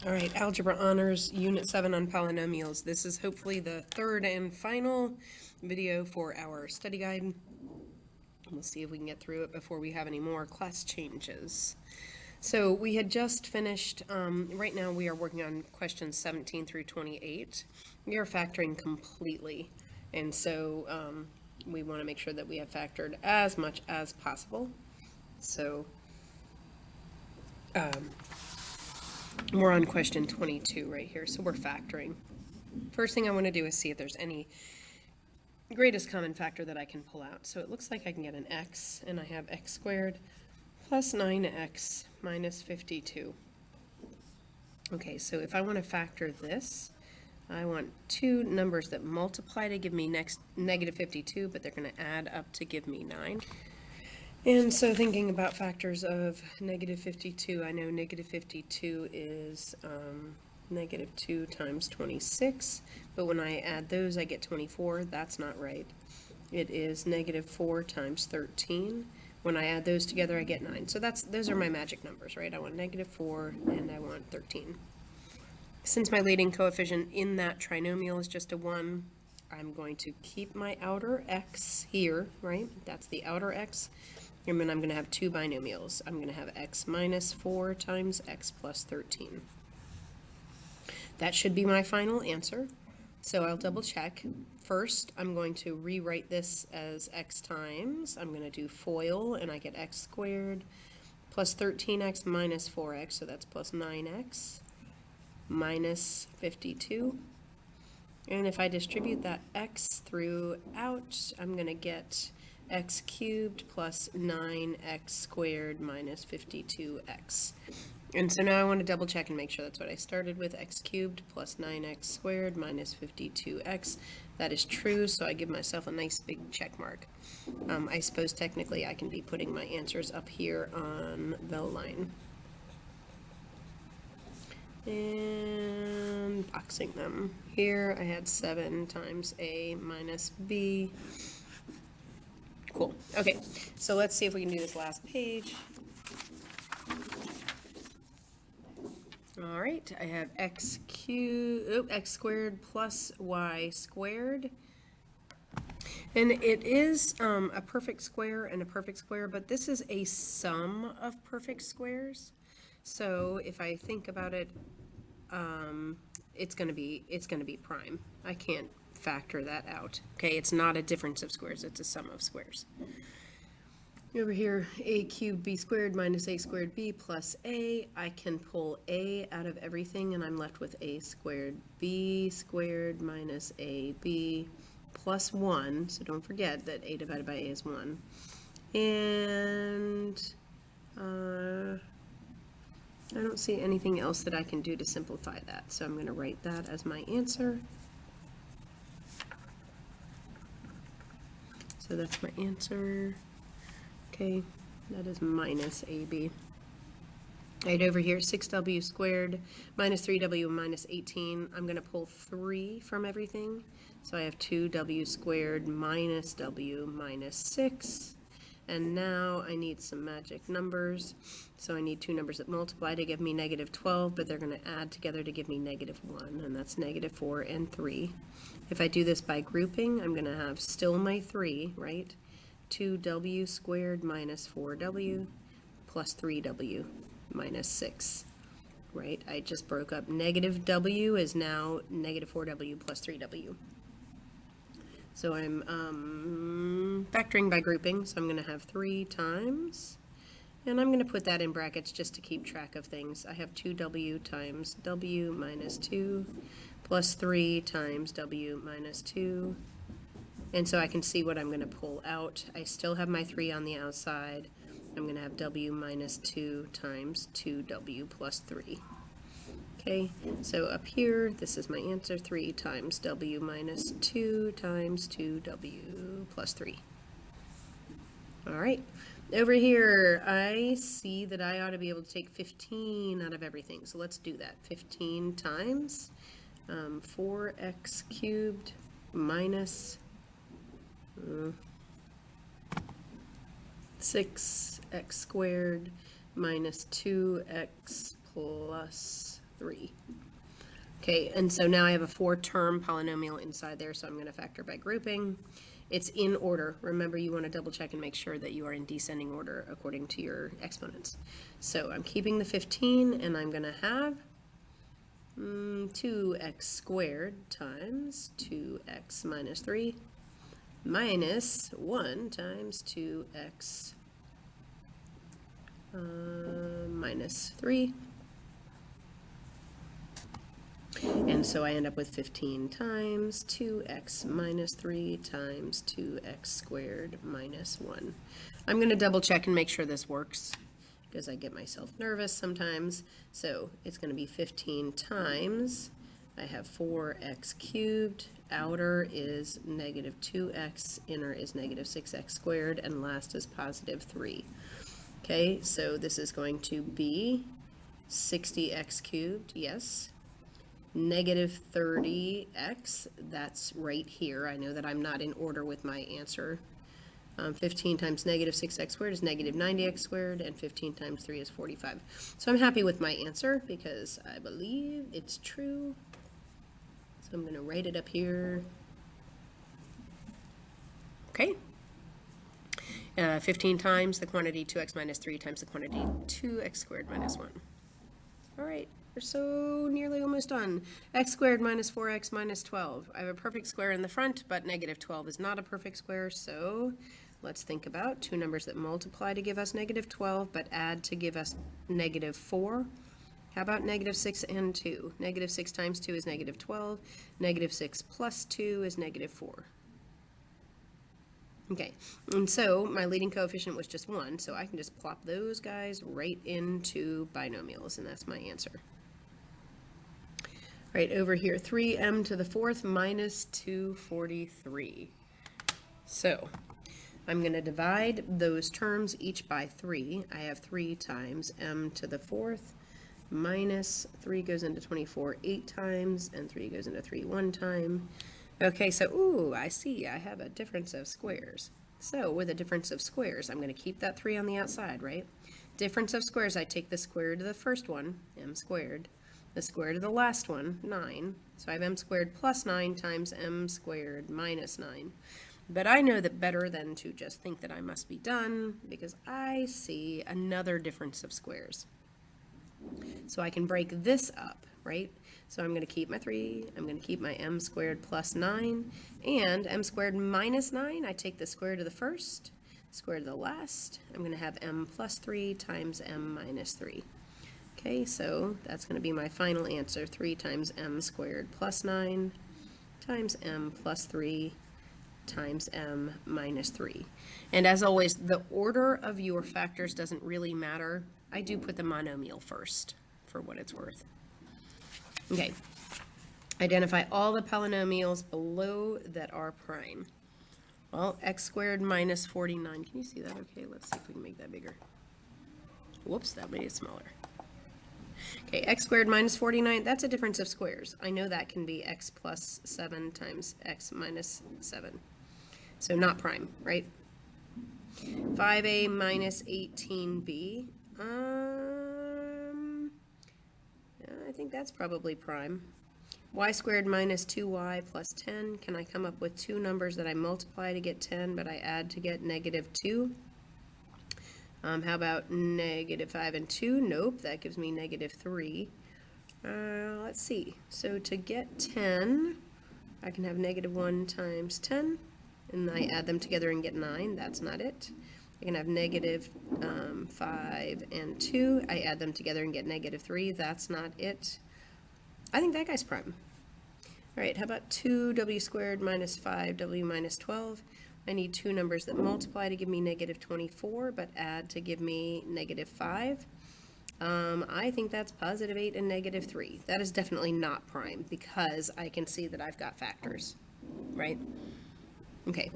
All right, Algebra Honors, Unit 7 on polynomials. This is hopefully the third and final video for our study guide. We'll see if we can get through it before we have any more class changes. So we had just finished, right now we are working on questions 17 through 28. We are factoring completely, and so we want to make sure that we have factored as much as possible. So we're on question 22 right here, so we're factoring. First thing I want to do is see if there's any greatest common factor that I can pull out. So it looks like I can get an x, and I have x squared plus 9x minus 52. Okay, so if I want to factor this, I want two numbers that multiply to give me negative 52, but they're going to add up to give me 9. And so thinking about factors of negative 52, I know negative 52 is negative 2 times 26, but when I add those I get 24. That's not right. It is negative 4 times 13. When I add those together I get 9. So those are my magic numbers, right? I want negative 4 and I want 13. Since my leading coefficient in that trinomial is just a 1, I'm going to keep my outer x here, right? That's the outer x. And then I'm going to have two binomials. I'm going to have x minus 4 times x plus 13. That should be my final answer. So I'll double check. First, I'm going to rewrite this as x times. I'm going to do FOIL, and I get x squared plus 13x minus 4x, so that's plus 9x minus 52. And if I distribute that x throughout, I'm going to get x cubed plus 9x squared minus 52x. And so now I want to double check and make sure that's what I started with, x cubed plus 9x squared minus 52x. That is true, so I give myself a nice big check mark. I suppose technically I can be putting my answers up here on the line. And boxing them. Here I had 7 times a minus b. Cool. Okay, so let's see if we can do this last page. All right, I have x squared plus y squared. And it is a perfect square and a perfect square, but this is a sum of perfect squares. So if I think about it, it's gonna be prime. I can't factor that out. Okay, it's not a difference of squares, it's a sum of squares. Over here, a cubed b squared minus a squared b plus a. I can pull a out of everything and I'm left with a squared b squared minus ab plus 1. So don't forget that a divided by a is 1. And I don't see anything else that I can do to simplify that. So I'm going to write that as my answer. So that's my answer. Okay, that is minus AB. Right over here, 6w squared minus 3w minus 18. I'm going to pull 3 from everything. So I have 2w squared minus w minus 6. And now I need some magic numbers. So I need two numbers that multiply to give me negative 12, but they're going to add together to give me negative 1, and that's negative 4 and 3. If I do this by grouping, I'm going to have still my 3, right? 2w squared minus 4w plus 3w minus 6, right? I just broke up. Negative w is now negative 4w plus 3w. So I'm factoring by grouping, so I'm going to have 3 times, and I'm going to put that in brackets just to keep track of things. I have 2w times w minus 2 plus 3 times w minus 2. And so I can see what I'm going to pull out. I still have my 3 on the outside. I'm going to have w minus 2 times 2w plus 3. Okay, so up here, this is my answer, 3 times w minus 2 times 2w plus 3. All right, over here, I see that I ought to be able to take 15 out of everything. So let's do that. 15 times 4x cubed minus 6x squared minus 2x plus 3. Okay, and so now I have a 4-term polynomial inside there, so I'm going to factor by grouping. It's in order. Remember, you want to double check and make sure that you are in descending order according to your exponents. So I'm keeping the 15, and I'm going to have 2x squared times 2x minus 3 minus 1 times 2x minus 3. And so I end up with 15 times 2x minus 3 times 2x squared minus 1. I'm going to double check and make sure this works because I get myself nervous sometimes. So it's going to be 15 times, I have 4x cubed, outer is negative 2x, inner is negative 6x squared, and last is positive 3. Okay, so this is going to be 60x cubed, yes. Negative 30x, that's right here. I know that I'm not in order with my answer. 15 times negative 6x squared is negative 90x squared, and 15 times 3 is 45. So I'm happy with my answer because I believe it's true. So I'm going to write it up here. Okay. 15 times the quantity 2x minus 3 times the quantity 2x squared minus 1. All right. We're so nearly almost done. X squared minus 4x minus 12. I have a perfect square in the front, but negative 12 is not a perfect square, so let's think about two numbers that multiply to give us negative 12, but add to give us negative 4. How about negative 6 and 2? Negative 6 times 2 is negative 12. Negative 6 plus 2 is negative 4. Okay, and so my leading coefficient was just 1, so I can just plop those guys right into binomials, and that's my answer. Right over here, 3m to the 4th minus 243. So I'm going to divide those terms each by 3. I have 3 times m to the 4th minus 3 goes into 24 8 times, and 3 goes into 3 1 time. Okay, so, ooh, I see, I have a difference of squares. So with a difference of squares, I'm going to keep that 3 on the outside, right? Difference of squares, I take the square root of the first one, m squared. The square root of the last one, 9. So I have m squared plus 9 times m squared minus 9. But I know that better than to just think that I must be done because I see another difference of squares. So I can break this up, right? So I'm going to keep my 3, I'm going to keep my m squared plus 9, and m squared minus 9, I take the square root of the first, square root of the last, I'm going to have m plus 3 times m minus 3. Okay, so that's going to be my final answer, 3 times m squared plus 9 times m plus 3 times m minus 3. And as always, the order of your factors doesn't really matter. I do put the monomial first, for what it's worth. Okay, identify all the polynomials below that are prime. Well, x squared minus 49, can you see that okay? Let's see if we can make that bigger. Whoops, that made it smaller. Okay, x squared minus 49, that's a difference of squares. I know that can be x plus 7 times x minus 7. So not prime, right? 5a minus 18b. I think that's probably prime. Y squared minus 2y plus 10. Can I come up with two numbers that I multiply to get 10, but I add to get negative 2? How about negative 5 and 2? Nope, that gives me negative 3. Let's see. So to get 10, I can have negative 1 times 10, and I add them together and get 9. That's not it. I can have negative 5 and 2. I add them together and get negative 3. That's not it. I think that guy's prime. All right, how about 2w squared minus 5w minus 12? I need two numbers that multiply to give me negative 24, but add to give me negative 5. I think that's positive 8 and negative 3. That is definitely not prime because I can see that I've got factors, right? Okay.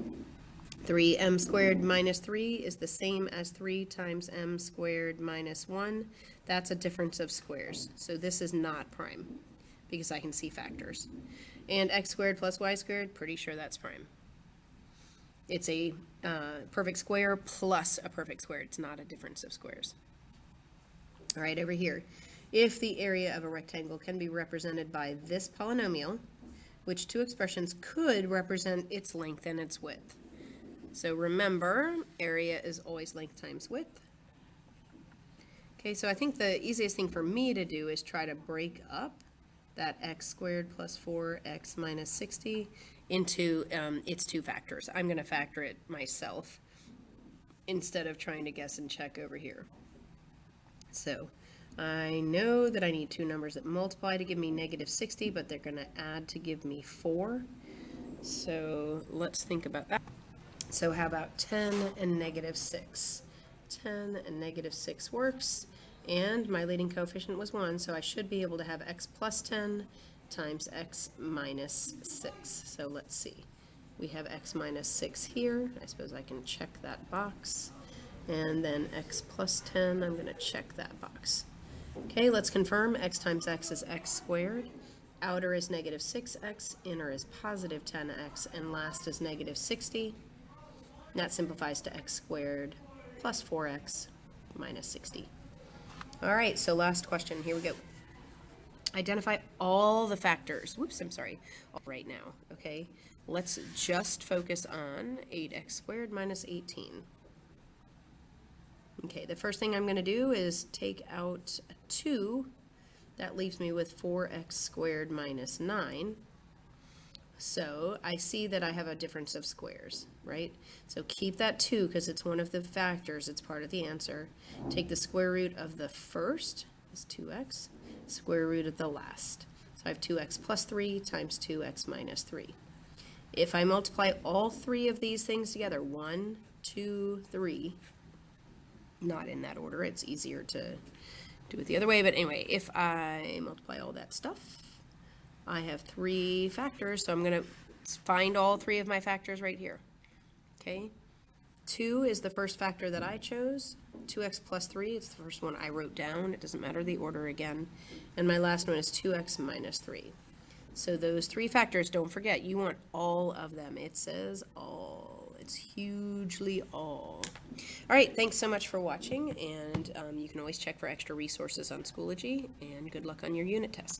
3m squared minus 3 is the same as 3 times m squared minus 1. That's a difference of squares. So this is not prime because I can see factors. And x squared plus y squared, pretty sure that's prime. It's a perfect square plus a perfect square. It's not a difference of squares. All right, over here. if the area of a rectangle can be represented by this polynomial, which two expressions could represent its length and its width. So remember, area is always length times width. Okay, so I think the easiest thing for me to do is try to break up that x squared plus 4x minus 60 into its two factors. I'm going to factor it myself instead of trying to guess and check over here. So I know that I need two numbers that multiply to give me negative 60, but they're going to add to give me 4. So let's think about that. So how about 10 and negative 6? 10 and negative 6 works, and my leading coefficient was 1, so I should be able to have x plus 10 times x minus 6. So let's see. We have x minus 6 here. I suppose I can check that box. And then x plus 10, I'm going to check that box. Okay, let's confirm. X times x is x squared. Outer is negative 6x, inner is positive 10x, and last is negative 60. And that simplifies to x squared plus 4x minus 60. All right, so last question. Here we go. Identify all the factors. Whoops, I'm sorry. Right now, okay? Let's just focus on 8x squared minus 18. Okay, the first thing I'm going to do is take out a 2. That leaves me with 4x squared minus 9. So I see that I have a difference of squares, right? So keep that 2 because it's one of the factors. It's part of the answer. Take the square root of the first, is 2x, square root of the last. So I have 2x plus 3 times 2x minus 3. If I multiply all three of these things together, 1, 2, 3, not in that order, it's easier to do it the other way, but anyway, if I multiply all that stuff, I have 3 factors, so I'm going to find all 3 of my factors right here. Okay, 2 is the first factor that I chose, 2x plus 3, it's the first one I wrote down, it doesn't matter the order again, and my last one is 2x minus 3. So those 3 factors, don't forget, you want all of them. It says all. It's hugely all. All right, thanks so much for watching, and you can always check for extra resources on Schoology, and good luck on your unit test.